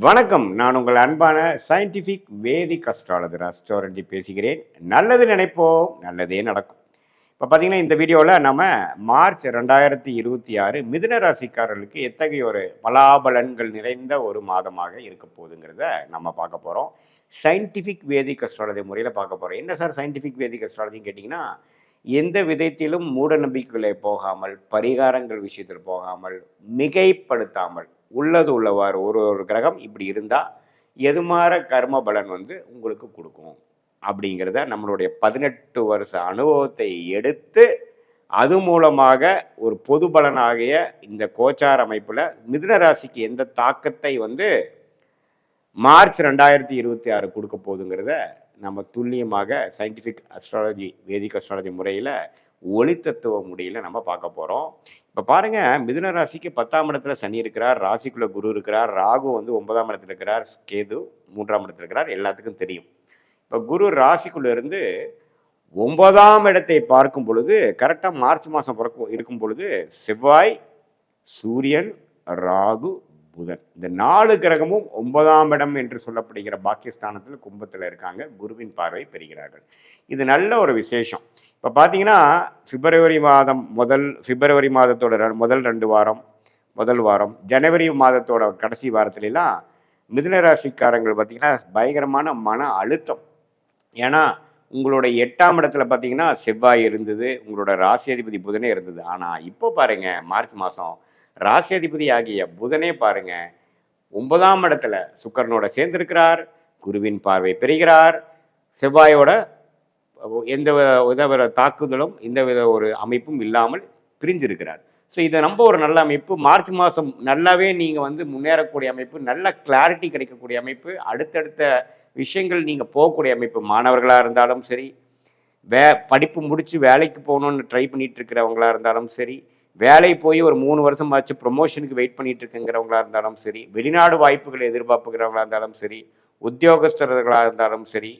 வணக்கம். நான் உங்கள் அன்பான சயின்டிஃபிக் வேதிக் அஸ்ட்ராலஜர் அஸ்ட்ரோலஜி பேசுகிறேன். நல்லது நினைப்போம், நல்லதே நடக்கும். இப்போ பார்த்தீங்கன்னா, இந்த வீடியோவில் நம்ம மார்ச் 2026 மிதுன ராசிக்காரர்களுக்கு எத்தகைய ஒரு பலாபலன்கள் நிறைந்த ஒரு மாதமாக இருக்க போகுதுங்கிறத நம்ம பார்க்க போகிறோம். சயின்டிஃபிக் வேதிக் அஸ்ட்ராலஜி முறையில் பார்க்க போகிறோம். என்ன சார் சயின்டிஃபிக் வேதிக் அஸ்ட்ராலஜின்னு கேட்டிங்கன்னா, எந்த விதத்திலும் மூட நம்பிக்கைகளை போகாமல், பரிகாரங்கள் விஷயத்தில் போகாமல், மிகைப்படுத்தாமல் உள்ளது உள்ளவாறு ஒரு ஒரு கிரகம் இப்படி இருந்தால் எதுமாற கர்ம பலன் உங்களுக்கு கொடுக்கும் அப்படிங்கிறத நம்மளுடைய 18 வருஷ அனுபவத்தை எடுத்து அது மூலமாக ஒரு பொது பலனாகிய இந்த கோச்சார அமைப்பில் மிதுன ராசிக்கு எந்த தாக்கத்தை மார்ச் 2026 கொடுக்க போகுதுங்கிறத நம்ம துல்லியமாக சயின்டிஃபிக் அஸ்ட்ராலஜி வேதிக் அஸ்ட்ராலஜி முறையில் ஒளி தத்துவ முறையில் நம்ம பார்க்க போகிறோம். இப்போ பாருங்க, மிதுன ராசிக்கு 10ஆம் இடத்துல சனி இருக்கிறார், ராசிக்குள்ள குரு இருக்கிறார், ராகு 9ஆம் இடத்துல இருக்கிறார், கேது 3ஆம் இடத்துல இருக்கிறார், எல்லாத்துக்கும் தெரியும். இப்போ குரு ராசிக்குள்ள இருந்து 9ஆம் இடத்தை பார்க்கும் பொழுது கரெக்டாக மார்ச் மாதம் இருக்கும் பொழுது செவ்வாய், சூரியன், ராகு, புதன் இந்த 4 கிரகமும் 9ஆம் இடம் என்று சொல்லப்படுகிற பாக்கியஸ்தானத்தில் கும்பத்தில் இருக்காங்க. குருவின் பார்வை பெறுகிறார்கள். இது நல்ல ஒரு விசேஷம். இப்போ பார்த்தீங்கன்னா, பிப்ரவரி மாதத்தோட முதல் 2 வாரம், முதல் வாரம், ஜனவரி மாதத்தோட கடைசி வாரத்துலலாம் மிதுன ராசிக்காரங்கள் பார்த்தீங்கன்னா பயங்கரமான மன அழுத்தம். ஏன்னா உங்களோட 8ஆம் இடத்துல பார்த்தீங்கன்னா செவ்வாய் இருந்தது, உங்களோட ராசி அதிபதி புதனே இருந்தது. ஆனால் இப்போ பாருங்க, மார்ச் மாதம் ராசி அதிபதி ஆகிய புதனே பாருங்க 9ஆம் இடத்துல சுக்கரனோட சேர்ந்திருக்கிறார், குருவின் பார்வை பெறுகிறார், செவ்வாயோட எந்த வித தாக்குதலும் இந்த வித ஒரு அமைப்பும் இல்லாமல் பிரிஞ்சிருக்கிறார். ஸோ இதை நம்ம ஒரு நல்ல அமைப்பு. மார்ச் மாதம் நல்லாவே நீங்கள் முன்னேறக்கூடிய அமைப்பு, நல்ல கிளாரிட்டி கிடைக்கக்கூடிய அமைப்பு, அடுத்தடுத்த விஷயங்கள் நீங்கள் போகக்கூடிய அமைப்பு. மாணவர்களாக இருந்தாலும் சரி, படிப்பு முடித்து வேலைக்கு போகணுன்னு ட்ரை பண்ணிட்டு இருக்கிறவங்களா இருந்தாலும் சரி, வேலை போய் ஒரு 3 வருஷம் ஆச்சு ப்ரொமோஷனுக்கு வெயிட் பண்ணிட்டு இருக்குங்கிறவங்களா இருந்தாலும் சரி, வெளிநாடு வாய்ப்புகளை எதிர்பார்ப்புகிறவங்களா இருந்தாலும் சரி, உத்தியோகஸ்தர்களாக இருந்தாலும் சரி,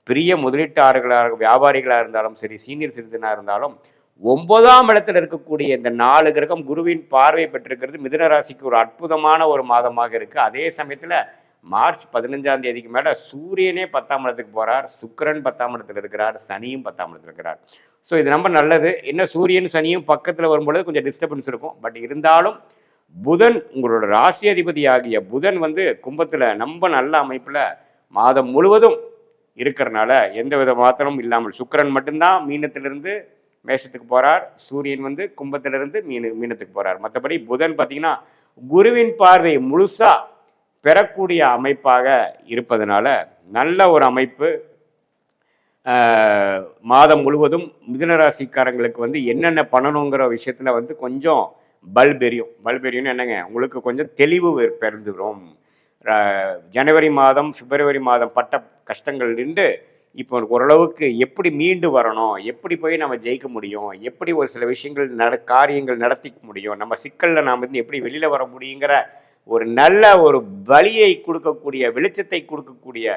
பெரிய முதலீட்டாளர்களாக வியாபாரிகளாக இருந்தாலும் சரி, சீனியர் சிட்டிசனாக இருந்தாலும் 9ஆம் இடத்துல இருக்கக்கூடிய இந்த 4 கிரகம் குருவின் பார்வை பெற்றிருக்கிறது மிதுன ராசிக்கு ஒரு அற்புதமான ஒரு மாதமாக இருக்குது. அதே சமயத்தில் மார்ச் 15ஆம் தேதிக்கு மேலே சூரியனே 10ஆம் இடத்துக்கு போகிறார், சுக்கிரன் 10ஆம் இடத்துல இருக்கிறார், சனியும் 10ஆம் இடத்துல இருக்கிறார். ஸோ இது ரொம்ப நல்லது. என்ன சூரியன் சனியும் பக்கத்தில் வரும்பொழுது கொஞ்சம் டிஸ்டர்பன்ஸ் இருக்கும். பட் இருந்தாலும் புதன், உங்களோட ராசி அதிபதி ஆகிய புதன் கும்பத்தில் ரொம்ப நல்ல அமைப்பில் மாதம் முழுவதும் இருக்கிறனால எந்த வித மாத்திரமும் இல்லாமல் சுக்கிரன் மட்டும்தான் மீனத்திலிருந்து மேஷத்துக்கு போகிறார், சூரியன் கும்பத்திலிருந்து மீனத்துக்கு போகிறார். மற்றபடி புதன் பார்த்தீங்கன்னா குருவின் பார்வை முழுசாக பெறக்கூடிய அமைப்பாக இருப்பதனால நல்ல ஒரு அமைப்பு. மாதம் முழுவதும் மிதுனராசிக்காரங்களுக்கு என்னென்ன பண்ணணுங்கிற விஷயத்தில் கொஞ்சம் பல்பெரியும் என்னங்க, உங்களுக்கு கொஞ்சம் தெளிவு பிறந்துடும். ஜனவரி மாதம், பிப்ரவரி மாதம் பட்ட கஷ்டங்கள் நின்று இப்போ ஓரளவுக்கு எப்படி மீண்டு வரணும், எப்படி போய் நம்ம ஜெயிக்க முடியும், எப்படி ஒரு சில விஷயங்கள் காரியங்கள் நடத்திக்க முடியும், நம்ம சிக்கலில் நாம் எப்படி வெளியில் வர முடியுங்கிற ஒரு நல்ல ஒரு வழியை கொடுக்கக்கூடிய, வெளிச்சத்தை கொடுக்கக்கூடிய,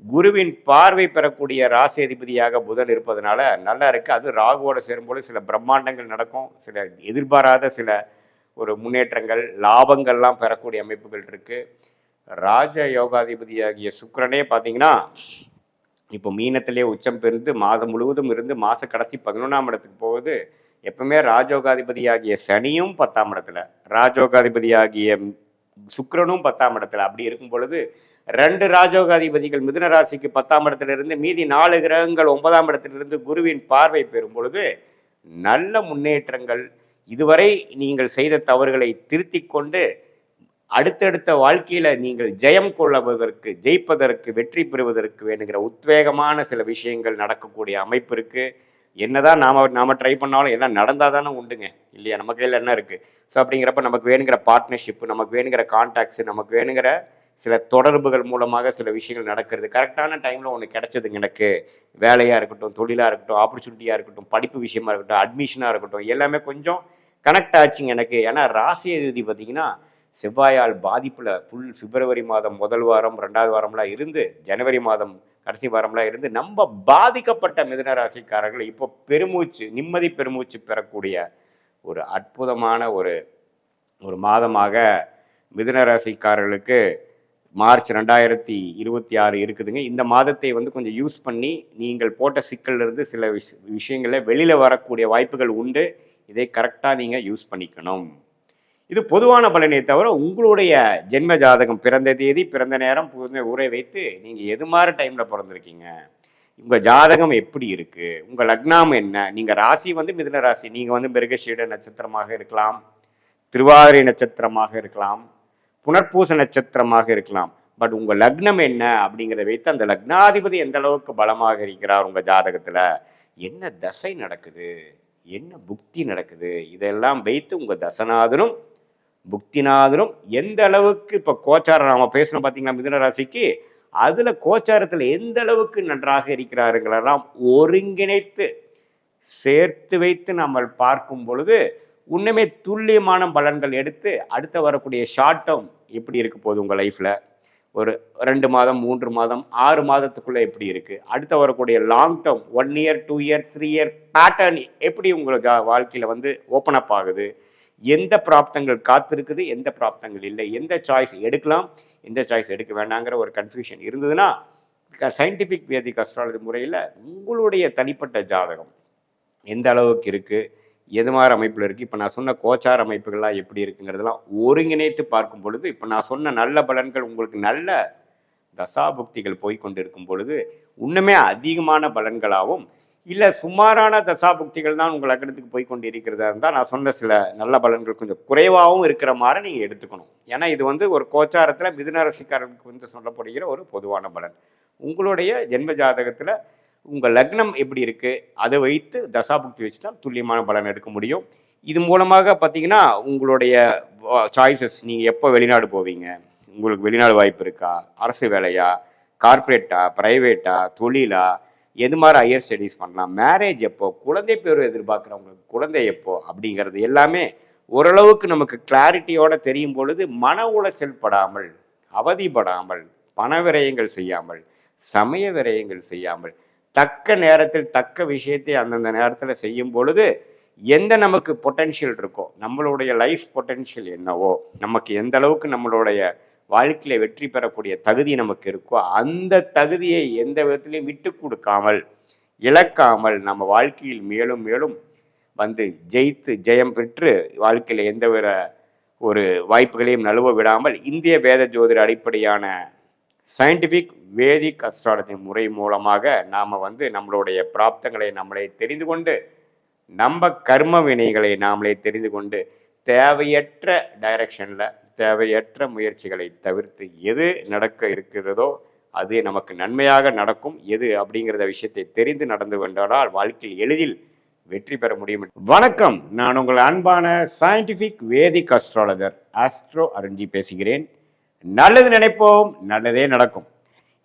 குருவின் பார்வை பெறக்கூடிய ராசி அதிபதியாக புதன் இருப்பதனால நல்லா இருக்குது. அது ராகுவோட சேரும்போது சில பிரம்மாண்டங்கள் நடக்கும், சில எதிர்பாராத சில ஒரு முன்னேற்றங்கள், லாபங்கள்லாம் பெறக்கூடிய அமைப்புகள் இருக்குது. ராஜ யோகாதிபதியாகிய சுக்கிரனே பார்த்தீங்கன்னா இப்போ மீனத்திலே உச்சம் பெருந்து மாதம் முழுவதும் இருந்து மாத கடைசி 11ஆம் இடத்துக்கு போகுது. எப்பவுமே ராஜோகாதிபதியாகிய சனியும் 10ஆம் இடத்துல, ராஜோகாதிபதியாகிய சுக்கிரனும் 10ஆம் இடத்துல. அப்படி இருக்கும் பொழுது 2 ராஜோகாதிபதிகள் மிதுன ராசிக்கு 10ஆம் இடத்துல இருந்து மீதி 4 கிரகங்கள் 9ஆம் இடத்திலிருந்து குருவின் பார்வை பெறும் பொழுது நல்ல முன்னேற்றங்கள். இதுவரை நீங்கள் செய்த தவறுகளை திருத்தி கொண்டு அடுத்தடுத்த வாழ்க்கையில் நீங்கள் ஜெயிப்பதற்கு, வெற்றி பெறுவதற்கு வேணுங்கிற உத்வேகமான சில விஷயங்கள் நடக்கக்கூடிய அமைப்பு இருக்குது. என்னதான் நாம ட்ரை பண்ணாலும் எல்லாம் நடந்தால் தானே உண்டுங்க, இல்லையா? நம்ம கையில் என்ன இருக்குது? ஸோ அப்படிங்கிறப்ப நமக்கு வேணுங்கிற பார்ட்னர்ஷிப்பு, நமக்கு வேணுங்கிற கான்டாக்ட்ஸு, நமக்கு வேணுங்கிற சில தொடர்புகள் மூலமாக சில விஷயங்கள் நடக்கிறது. கரெக்டான டைமில் ஒன்று கிடைச்சதுங்க. எனக்கு வேலையாக இருக்கட்டும், தொழிலாக இருக்கட்டும், ஆப்பர்ச்சுனிட்டியாக இருக்கட்டும், படிப்பு விஷயமா இருக்கட்டும், அட்மிஷனாக இருக்கட்டும், எல்லாமே கொஞ்சம் கனெக்ட் ஆச்சுங்க எனக்கு. ஏன்னா ராசி அதிபதி பார்த்தீங்கன்னா செவ்வாயால் பாதிப்பில் பிப்ரவரி மாதம் முதல் வாரம், 2வது வாரம்லாம் இருந்து, ஜனவரி மாதம் கடைசி வாரம்லாம் இருந்து நம்ம பாதிக்கப்பட்ட மிதுன ராசிக்காரர்கள் இப்போ நிம்மதி பெருமூச்சு பெறக்கூடிய ஒரு அற்புதமான ஒரு மாதமாக மிதுன ராசிக்காரர்களுக்கு மார்ச் 2026 இருக்குதுங்க. இந்த மாதத்தை வந்து கொஞ்சம் யூஸ் பண்ணி நீங்கள் போட்ட சிக்கல்லிருந்து சில விஷயங்கள வெளியில் வரக்கூடிய வாய்ப்புகள் உண்டு. இதை கரெக்டாக நீங்கள் யூஸ் பண்ணிக்கணும். இது பொதுவான பலனை தவிர உங்களுடைய ஜென்ம ஜாதகம், பிறந்த தேதி, பிறந்த நேரம், ஊரை வைத்து நீங்கள் எது மாதிரி டைமில் பிறந்திருக்கீங்க, உங்கள் ஜாதகம் எப்படி இருக்குது, உங்கள் லக்னம் என்ன, நீங்கள் ராசி வந்து மிதுன ராசி, நீங்கள் வந்து மிருகஷீட நட்சத்திரமாக இருக்கலாம், திருவாதிரை நட்சத்திரமாக இருக்கலாம், புனர்பூச நட்சத்திரமாக இருக்கலாம். பட் உங்கள் லக்னம் என்ன அப்படிங்கிறத வைத்து அந்த லக்னாதிபதி எந்த அளவுக்கு பலமாக இருக்கிறார் உங்கள் ஜாதகத்தில், என்ன தசை நடக்குது, என்ன புக்தி நடக்குது, இதெல்லாம் வைத்து உங்கள் தசநாதனும் புக்திநாதனும் எந்த அளவுக்கு இப்போ கோச்சாரம் நாம பேசணும் பார்த்தீங்களா மிதுன ராசிக்கு, அதில் கோச்சாரத்தில் எந்த அளவுக்கு நன்றாக இருக்கிறாருங்களெல்லாம் ஒருங்கிணைத்து சேர்த்து வைத்து நம்ம பார்க்கும் பொழுது உண்மையுமே துல்லியமான பலன்கள் எடுத்து அடுத்த வரக்கூடிய ஷார்ட் டேர்ம் எப்படி இருக்க போகுது உங்கள் லைஃப்பில், ஒரு 2 மாதம் 3 மாதம் 6 மாதத்துக்குள்ளே எப்படி இருக்குது, அடுத்த வரக்கூடிய long term 1 year 2 year 3 year pattern எப்படி உங்களுக்கு வாழ்க்கையில் வந்து ஓப்பன் அப் ஆகுது, எந்த பிராப்தங்கள் காத்திருக்குது, எந்த பிராப்தங்கள் இல்லை, எந்த சாய்ஸ் எடுக்கலாம், எந்த சாய்ஸ் எடுக்க வேண்டாங்கிற ஒரு கன்ஃபியூஷன் இருந்ததுன்னா சயின்டிஃபிக் வேதிக் அஸ்ட்ராலஜி முறையில் உங்களுடைய தனிப்பட்ட ஜாதகம் எந்த அளவுக்கு இருக்குது, எது மாதிரி அமைப்பில் இருக்குது, இப்போ நான் சொன்ன கோச்சார அமைப்புகள்லாம் எப்படி இருக்குங்கிறதெல்லாம் ஒருங்கிணைத்து பார்க்கும் பொழுது இப்போ நான் சொன்ன நல்ல பலன்கள் உங்களுக்கு நல்ல தசாபுக்திகள் போய்கொண்டு இருக்கும் பொழுது இன்னுமே அதிகமான பலன்களாகவும், இல்லை சுமாரான தசாபுக்திகள் தான் உங்கள் லக்னத்துக்கு போய் கொண்டு இருக்கிறதா இருந்தால் நான் சொன்ன சில நல்ல பலன்கள் கொஞ்சம் குறைவாகவும் இருக்கிற மாதிரி நீங்கள் எடுத்துக்கணும். ஏன்னா இது வந்து ஒரு கோச்சாரத்தில் மிதுன ராசிக்காரர்களுக்கு வந்து சொல்லப்படுகிற ஒரு பொதுவான பலன். உங்களுடைய ஜென்ம ஜாதகத்தில் உங்கள் லக்னம் எப்படி இருக்குது அதை வைத்து தசாபுக்தி வச்சு தான் துல்லியமான பலன் எடுக்க முடியும். இது மூலமாக பார்த்தீங்கன்னா உங்களுடைய சாய்ஸஸ், நீங்கள் எப்போ வெளிநாடு போவீங்க, உங்களுக்கு வெளிநாடு வாய்ப்பு இருக்கா, அரசு வேலையா, கார்பரேட்டா, ப்ரைவேட்டா, தொழிலா, எது மாதிரி ஹையர் ஸ்டடீஸ் பண்ணலாம், மேரேஜ் எப்போ, குழந்தை பேர் எதிர்பார்க்குறவங்களுக்கு குழந்தை எப்போ அப்படிங்கிறது எல்லாமே ஓரளவுக்கு நமக்கு கிளாரிட்டியோடு தெரியும் பொழுது மன உளைச்சல் படாமல், அவதிப்படாமல், பண விரயங்கள் செய்யாமல், சமய விரயங்கள் செய்யாமல், தக்க நேரத்தில் தக்க விஷயத்தை அந்தந்த நேரத்தில் செய்யும் பொழுது எந்த நமக்கு பொட்டென்ஷியல் இருக்கோ, நம்மளுடைய லைஃப் பொட்டென்ஷியல் என்னவோ, நமக்கு எந்த அளவுக்கு நம்மளுடைய வாழ்க்கையில வெற்றி பெறக்கூடிய தகுதி நமக்கு இருக்கோ அந்த தகுதியை எந்த விதத்திலையும் விட்டு கொடுக்காமல் இழக்காமல் நம்ம வாழ்க்கையில் மேலும் மேலும் வந்து ஜெயித்து ஜெயம் பெற்று வாழ்க்கையில் எந்த ஒரு வாய்ப்புகளையும் நழுவ விடாமல் இந்திய வேத ஜோதிட அடிப்படையான சயின்டிஃபிக் வேதிக் அஸ்ட்ராலஜி முறை மூலமாக நாம் வந்து நம்மளுடைய பிராப்தங்களை நம்மளே தெரிந்து கொண்டு நம்ம கர்ம வினைகளை நாமளே தெரிந்து கொண்டு தேவையற்ற டைரக்ஷனில் தேவையற்ற முயற்சிகளை தவிர்த்து எது நடக்க இருக்கிறதோ அது நமக்கு நன்மையாக நடக்கும். எது அப்படிங்கிறத விஷயத்தை தெரிந்து நடந்து கொண்டால் வாழ்க்கையில் எளிதில் வெற்றி பெற முடியும். வணக்கம், நான் உங்கள் அன்பான சயின்டிஃபிக் வேதிக் அஸ்ட்ராலஜர் ஆஸ்ட்ரோ அருண்ஜி பேசுகிறேன். நல்லது நினைப்போம், நல்லதே நடக்கும்.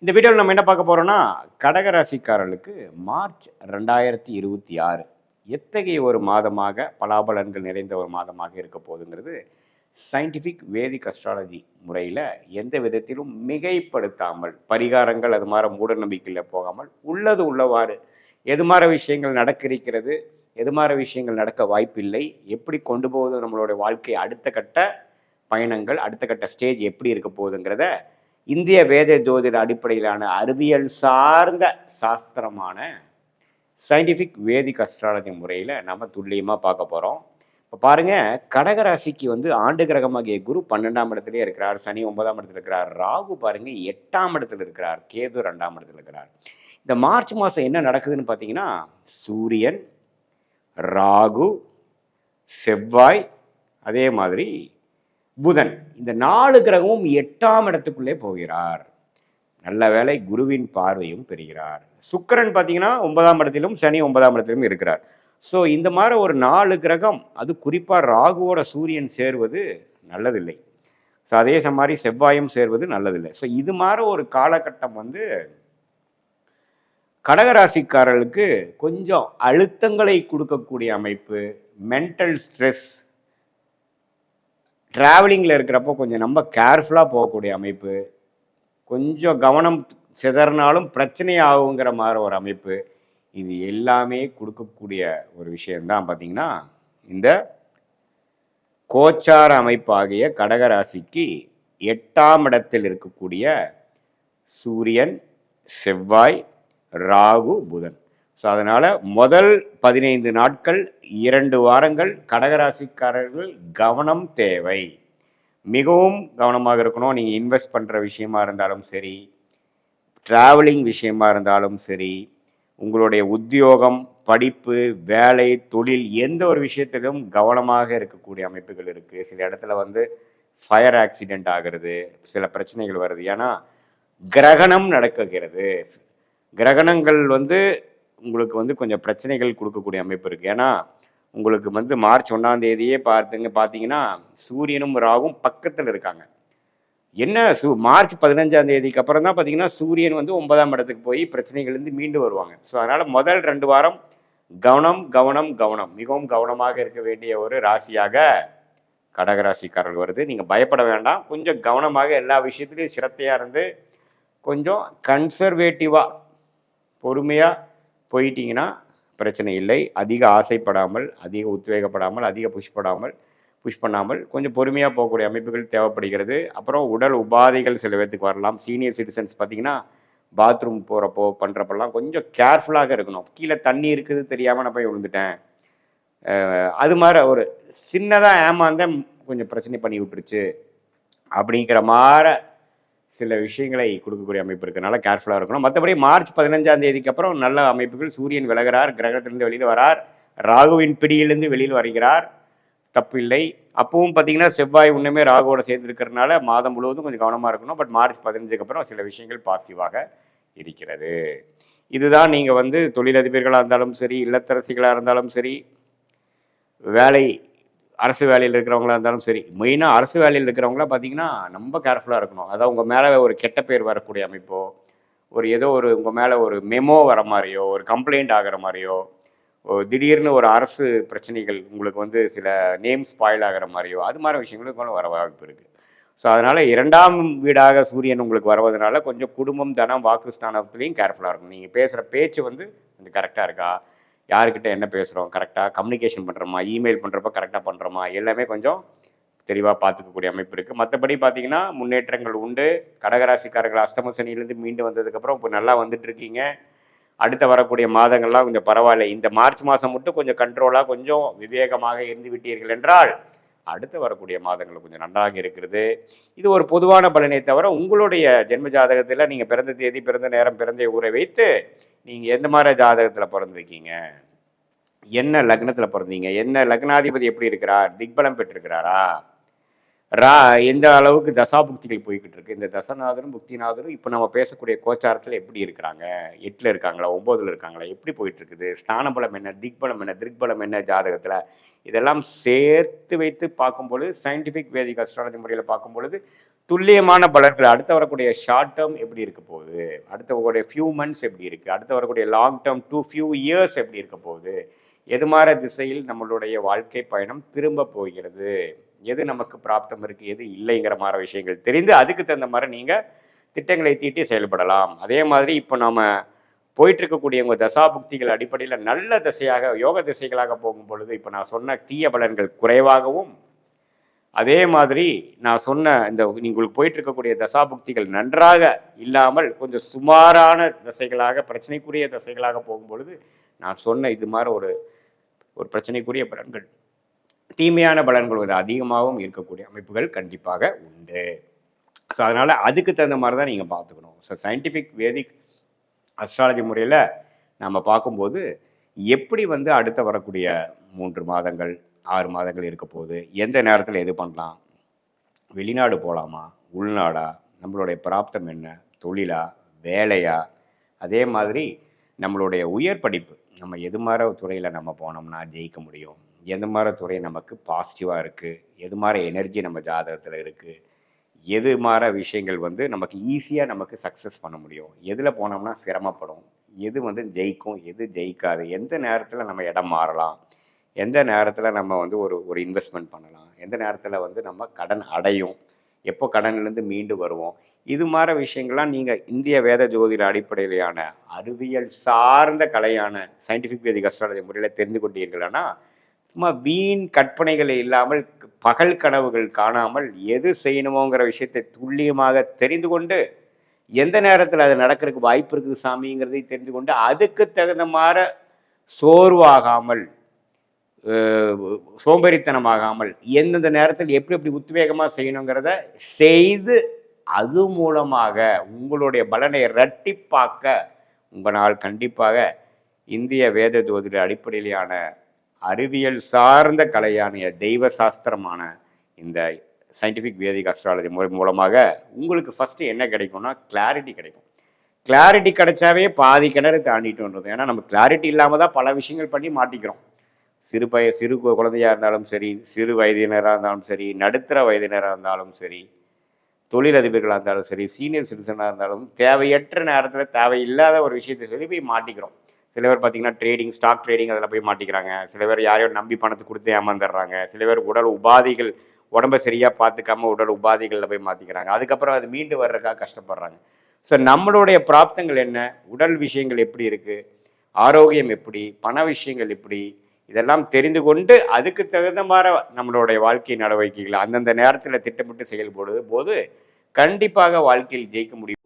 இந்த வீடியோவில் நம்ம என்ன பார்க்க போறோம்னா, கடகராசிக்காரர்களுக்கு மார்ச் 2026 எத்தகைய ஒரு மாதமாக பலாபலன்கள் நிறைந்த ஒரு மாதமாக இருக்க போகுதுங்கிறது சயின்டிஃபிக் வேதிக் அஸ்ட்ராலஜி முறையில் எந்த விதத்திலும் மிகைப்படுத்தாமல், பரிகாரங்கள் அது மாதிரி மூட நம்பிக்கையில் போகாமல் உள்ளது உள்ளவாறு எது மாதிரி விஷயங்கள் நடக்க இருக்கிறது, எது மாதிரி விஷயங்கள் நடக்க வாய்ப்பில்லை, எப்படி கொண்டு போகுது நம்மளுடைய வாழ்க்கை, அடுத்த கட்ட பயணங்கள், அடுத்த கட்ட ஸ்டேஜ் எப்படி இருக்க போகுதுங்கிறத இந்திய வேத ஜோதிட அடிப்படையிலான அறிவியல் சார்ந்த சாஸ்திரமான சயின்டிஃபிக் வேதிக் அஸ்ட்ராலஜி முறையில் நம்ம துல்லியமாக பார்க்க போகிறோம். இப்போ பாருங்கள், கடகராசிக்கு வந்து ஆண்டு கிரகமாகிய குரு 12ஆம் இடத்துலேயே இருக்கிறார், சனி 9ஆம் இடத்துல இருக்கிறார், ராகு பாருங்கள் 8ஆம் இடத்துல இருக்கிறார், கேது 2ஆம் இடத்துல இருக்கிறார். இந்த மார்ச் மாதம் என்ன நடக்குதுன்னு பார்த்தீங்கன்னா, சூரியன், ராகு, செவ்வாய், அதே மாதிரி புதன், இந்த 4 கிரகமும் 8ஆம் இடத்துக்குள்ளே போகிறார். நல்ல வேளை குருவின் பார்வையும் பெறுகிறார். சுக்கிரன் பார்த்தீங்கன்னா 9ஆம் இடத்திலும் சனி 9ஆம் இடத்திலும் இருக்கிறார். ஸோ இந்த மாதிரி ஒரு 4 கிரகம், அது குறிப்பாக ராகுவோட சூரியன் சேர்வது நல்லதில்லை. ஸோ அதே மாதிரி செவ்வாயும் சேர்வது நல்லதில்லை. ஸோ இது மாதிரி ஒரு காலகட்டம் வந்து கடகராசிக்காரர்களுக்கு கொஞ்சம் அழுத்தங்களை கொடுக்கக்கூடிய அமைப்பு, மென்டல் ஸ்ட்ரெஸ், ட்ராவலிங்கில் இருக்கிறப்போ கொஞ்சம் நம்ம கேர்ஃபுல்லாக போகக்கூடிய அமைப்பு, கொஞ்சம் கவனம் சிதறினாலும் பிரச்சனை ஆகுங்கிற மாதிரி ஒரு அமைப்பு, இது எல்லாமே கொடுக்கக்கூடிய ஒரு விஷயம்தான் பார்த்தீங்கன்னா இந்த கோச்சார அமைப்பாகிய கடகராசிக்கு 8ஆம் இடத்தில் இருக்கக்கூடிய சூரியன், செவ்வாய், ராகு, புதன். ஸோ அதனால் முதல் 15 நாட்கள் 2 வாரங்கள் கடகராசிக்காரர்கள் கவனம் தேவை. மிகவும் கவனமாக இருக்கணும். நீங்கள் இன்வெஸ்ட் பண்ணுற விஷயமா இருந்தாலும் சரி, ட்ராவலிங் விஷயமா இருந்தாலும் சரி, உங்களுடைய உத்தியோகம், படிப்பு, வேலை, தொழில் எந்த ஒரு விஷயத்திலும் கவனமாக இருக்கக்கூடிய அமைப்புகள் இருக்குது. சில இடத்துல வந்து ஃபயர் ஆக்சிடெண்ட் ஆகிறது, சில பிரச்சனைகள் வருது. ஏன்னா கிரகணம் நடக்குகிறது. கிரகணங்கள் வந்து உங்களுக்கு வந்து கொஞ்சம் பிரச்சனைகள் கொடுக்கக்கூடிய அமைப்பு இருக்குது. ஏன்னா உங்களுக்கு வந்து மார்ச் 1ஆம் தேதியே பார்த்தீங்கன்னா சூரியனும் ராகும் பக்கத்தில் இருக்காங்க. என்ன மார்ச் 15ஆம் தேதிக்கு அப்புறம் தான் பார்த்தீங்கன்னா சூரியன் வந்து 9ஆம் இடத்துக்கு போய் பிரச்சனைகள்லேருந்து மீண்டு வருவாங்க. ஸோ அதனால் முதல் 2 வாரம் கவனம் கவனம் கவனம், மிகவும் கவனமாக இருக்க வேண்டிய ஒரு ராசியாக கடகராசிக்காரர்கள் வருது. நீங்கள் பயப்பட வேண்டாம். கொஞ்சம் கவனமாக எல்லா விஷயத்துலையும் சிரத்தையாக இருந்து கொஞ்சம் கன்சர்வேட்டிவாக பொறுமையாக போயிட்டீங்கன்னா பிரச்சனை இல்லை. அதிக ஆசைப்படாமல், அதிக உத்வேகப்படாமல், அதிக புஷ் பண்ணாமல் கொஞ்சம் பொறுமையாக போகக்கூடிய அமைப்புகள் தேவைப்படுகிறது. அப்புறம் உடல் உபாதைகள் சில பேர்த்துக்கு வரலாம். சீனியர் சிட்டிசன்ஸ் பார்த்தீங்கன்னா பாத்ரூம் போகிறப்போ பண்ணுறப்பெல்லாம் கொஞ்சம் கேர்ஃபுல்லாக இருக்கணும். கீழே தண்ணி இருக்குது தெரியாமல் நான் போய் விழுந்துட்டேன், அது மாதிரி ஒரு சின்னதாக ஏமாந்தேன் கொஞ்சம் பிரச்சனை பண்ணி விட்டுருச்சு அப்படிங்கிற மாதிரி சில விஷயங்களை கொடுக்கக்கூடிய அமைப்பு இருக்கிறனால கேர்ஃபுல்லாக இருக்கணும். மற்றபடி மார்ச் 15ஆம் தேதிக்கு அப்புறம் நல்ல அமைப்புகள். சூரியன் விலகிறார், கிரகத்திலிருந்து வெளியில் வரார், ராகுவின் பிடியிலிருந்து வெளியில் வருகிறார், தப்பு இல்லை. அப்பவும் பார்த்தீங்கன்னா செவ்வாய் இன்னுமே ராகுவோட சேர்ந்து இருக்கிறதுனால மாதம் முழுவதும் கொஞ்சம் கவனமாக இருக்கணும். பட் மார்ச் 15க்கு அப்புறம் சில விஷயங்கள் பாசிட்டிவாக இருக்கிறது. இதுதான் நீங்கள் வந்து தொழிலதிபர்களாக இருந்தாலும் சரி, இல்லத்தரசிகளாக இருந்தாலும் சரி, அரசு வேலையில் இருக்கிறவங்களா இருந்தாலும் சரி, மெயினாக அரசு வேலையில் இருக்கிறவங்களாம் பார்த்தீங்கன்னா ரொம்ப கேர்ஃபுல்லாக இருக்கணும். அதாவது உங்கள் மேலே ஒரு கெட்ட பேர் வரக்கூடிய அமைப்போ, ஏதோ உங்கள் மேலே ஒரு மெமோ வர மாதிரியோ, ஒரு கம்ப்ளைண்ட் ஆகிற மாதிரியோ, திடீர்னு ஒரு அரசு பிரச்சனைகள் உங்களுக்கு வந்து சில நேம் ஸ்பாயில் ஆகிற மாதிரியோ, அது மாதிரி விஷயங்களுக்கும் வர வாய்ப்பு இருக்குது. ஸோ அதனால் 2ஆம் வீடாக சூரியன் உங்களுக்கு வருவதனால கொஞ்சம் குடும்பம், தனம், வாக்குஸ்தானத்துலேயும் கேர்ஃபுல்லாக இருக்கும். நீங்கள் பேசுகிற பேச்சு வந்து கொஞ்சம் கரெக்டாக இருக்கா, யாருக்கிட்ட என்ன பேசுகிறோம், கரெக்டாக கம்யூனிகேஷன் பண்ணுறோமா, இமெயில் பண்ணுறப்ப கரெக்டாக பண்ணுறோமா, எல்லாமே கொஞ்சம் தெளிவாக பார்த்துக்கக்கூடிய அமைப்பு இருக்குது. மற்றபடி பார்த்தீங்கன்னா முன்னேற்றங்கள் உண்டு. கடகராசிக்காரர்கள் அஷ்டம சனியிலேருந்து மீண்டு வந்ததுக்கப்புறம் இப்போ நல்லா வந்துட்டுருக்கீங்க. அடுத்த வரக்கூடிய மாதங்கள்லாம் கொஞ்சம் பரவாயில்ல. இந்த மார்ச் மாதம் மட்டும் கொஞ்சம் கண்ட்ரோலாக கொஞ்சம் விவேகமாக இருந்து விட்டீர்கள் என்றால் அடுத்து வரக்கூடிய மாதங்கள் கொஞ்சம் நன்றாக இருக்கிறது. இது ஒரு பொதுவான பலனை தவிர உங்களுடைய ஜென்ம ஜாதகத்தில் நீங்கள் பிறந்த தேதி, பிறந்த நேரம், பிறந்த ஊரை வைத்து நீங்கள் எந்த மாதிரி ஜாதகத்தில் பிறந்திருக்கீங்க, என்ன லக்னத்தில் பிறந்தீங்க, என்ன லக்னாதிபதி எப்படி இருக்கிறார், திக்பலம் பெற்றிருக்கிறாரா, எந்த அளவுக்கு தசாபுக்திகள் போய்கிட்டு இருக்கு, இந்த தசநாதரும் புக்திநாதரும் இப்போ நம்ம பேசக்கூடிய கோச்சாரத்தில் எப்படி இருக்கிறாங்க, 8ல் இருக்காங்களா, 9ல் இருக்காங்களா, எப்படி போயிட்டு இருக்குது, ஸ்தானபலம் என்ன, திக்பலம் என்ன, திருக்பலம் என்ன ஜாதகத்தில், இதெல்லாம் சேர்த்து வைத்து பார்க்கும்பொழுது சயின்டிஃபிக் வேதிக் அஸ்ட்ராலஜி முறையில் பார்க்கும்பொழுது துல்லியமான பலன்கள். அடுத்து வரக்கூடிய ஷார்ட் டேர்ம் எப்படி இருக்க போகுது, அடுத்து வரக்கூடிய ஃபியூ மந்த்ஸ் எப்படி இருக்குது, அடுத்து வரக்கூடிய லாங் டேர்ம் ஃபியூ இயர்ஸ் எப்படி இருக்க போகுது, எது மாதிரி திசையில் நம்மளுடைய வாழ்க்கை பயணம் திரும்ப போகிறது, எது நமக்கு பிராப்தம் இருக்குது, எது இல்லைங்கிற மாதிரி விஷயங்கள் தெரிந்து அதுக்கு தகுந்த மாதிரி நீங்கள் திட்டங்களை தீட்டி செயல்படலாம். அதே மாதிரி இப்போ நாம் போயிட்டு இருக்கக்கூடிய உங்கள் தசாபுக்திகள் அடிப்படையில் நல்ல திசையாக யோக திசைகளாக போகும் பொழுது இப்போ நான் சொன்ன தீய பலன்கள் குறைவாகவும், அதே மாதிரி நான் சொன்ன இந்த உங்களுக்கு போயிட்டு இருக்கக்கூடிய தசாபுக்திகள் நன்றாக இல்லாமல் கொஞ்சம் சுமாரான திசைகளாக, பிரச்சனைக்குரிய திசைகளாக போகும் பொழுது நான் சொன்ன இது மாதிரி ஒரு பிரச்சனைக்குரிய பலன்கள், தீமையான பலன்கள் வந்து அதிகமாகவும் இருக்கக்கூடிய அமைப்புகள் கண்டிப்பாக உண்டு. ஸோ அதனால் அதுக்கு தகுந்த மாதிரி தான் நீங்கள் பார்த்துக்கணும். ஸோ சயின்டிஃபிக் வேதிக் அஸ்ட்ராலஜி முறையில் நம்ம பார்க்கும்போது எப்படி வந்து அடுத்த வரக்கூடிய 3 மாதங்கள் 6 மாதங்கள் இருக்க போகுது, எந்த நேரத்தில் எது பண்ணலாம், வெளிநாடு போகலாமா, உள்நாடா, நம்மளுடைய பிராப்தம் என்ன, தொழிலா, வேலையா, அதே மாதிரி நம்மளுடைய உயர் படிப்பு, நம்ம எது மாதிரி துறையில் நம்ம போனோம்னா ஜெயிக்க முடியும், எது மாதிரி துறை நமக்கு பாசிட்டிவாக இருக்குது, எது மாதிரி எனர்ஜி நம்ம ஜாதகத்தில் இருக்குது, எது மாதிரி விஷயங்கள் வந்து நமக்கு ஈஸியாக நமக்கு சக்ஸஸ் பண்ண முடியும், எதில் போனோம்னா சிரமப்படும், எது வந்து ஜெயிக்கும், எது ஜெயிக்காது, எந்த நேரத்தில் நம்ம இடம் மாறலாம், எந்த நேரத்தில் நம்ம வந்து ஒரு இன்வெஸ்ட்மெண்ட் பண்ணலாம், எந்த நேரத்தில் வந்து நம்ம கடன் அடையும், எப்போ கடன்லேருந்து மீண்டு வருவோம், இது மாதிரி விஷயங்கள்லாம் நீங்கள் இந்திய வேத ஜோதிட அடிப்படையிலான அறிவியல் சார்ந்த கலையான சயின்டிஃபிக் வேதிக் அஸ்ட்ராலஜி முறையில் தெரிந்து கொண்டீர்களானா சும்மா வீண் கற்பனைகள் இல்லாமல் பகல் கனவுகள் காணாமல் எது செய்யணுமோங்கிற விஷயத்தை துல்லியமாக தெரிந்து கொண்டு எந்த நேரத்தில் அது நடக்கிறதுக்கு வாய்ப்பு இருக்குது சாமிங்கிறதை தெரிந்து கொண்டு அதுக்கு தகுந்த மாதிரி சோர்வாகாமல் சோம்பேறித்தனமாகாமல் எந்தெந்த நேரத்தில் எப்படி எப்படி உத்வேகமாக செய்யணுங்கிறத செய்து அது மூலமாக உங்களுடைய பலனை இரட்டிப்பாக்க உங்களால் கண்டிப்பாக இந்திய வேத ஜோதிட அடிப்படையிலான அறிவியல் சார்ந்த கலையான தெய்வ சாஸ்திரமான இந்த சயின்டிஃபிக் வேதிக் அஸ்ட்ராலஜி முறை மூலமாக உங்களுக்கு ஃபஸ்ட்டு என்ன கிடைக்கும்னா கிளாரிட்டி கிடைக்கும். கிளாரிட்டி கிடைச்சாவே பாதி கிணறு தாண்டிட்டுன்றது. ஏன்னா நம்ம கிளாரிட்டி இல்லாமல் தான் பல விஷயங்கள் பண்ணி மாட்டிக்கிறோம். சிறு குழந்தையாக இருந்தாலும் சரி, சிறு வயதினராக இருந்தாலும் சரி, நடுத்தர வயதினராக இருந்தாலும் சரி, தொழிலதிபர்களாக இருந்தாலும் சரி, சீனியர் சிட்டிசனாக இருந்தாலும் தேவையற்ற நேரத்தில் தேவையில்லாத ஒரு விஷயத்தை சொல்லி போய் மாட்டிக்கிறோம். சில பேர் பார்த்தீங்கன்னா ஸ்டாக் ட்ரேடிங் அதில் போய் மாட்டிக்கிறாங்க. சில பேர் யாரையோ நம்பி பணத்தை கொடுத்து ஏமாந்துடுறாங்க. சில பேர் உடல் உபாதைகள் உடம்பை சரியாக பார்த்துக்காம உடல் உபாதைகளில் போய் மாற்றிக்கிறாங்க. அதுக்கப்புறம் அது மீண்டு வர்றதுக்காக கஷ்டப்படுறாங்க. ஸோ நம்மளுடைய பிராப்தங்கள் என்ன, உடல் விஷயங்கள் எப்படி இருக்குது, ஆரோக்கியம் எப்படி, பண விஷயங்கள் எப்படி, இதெல்லாம் தெரிந்து கொண்டு அதுக்கு தகுந்த மாதிரி நம்மளுடைய வாழ்க்கை நடவடிக்கைகளை அந்தந்த நேரத்தில் திட்டமிட்டு செயல்படுவது போது கண்டிப்பாக வாழ்க்கையில் ஜெயிக்க முடியும்.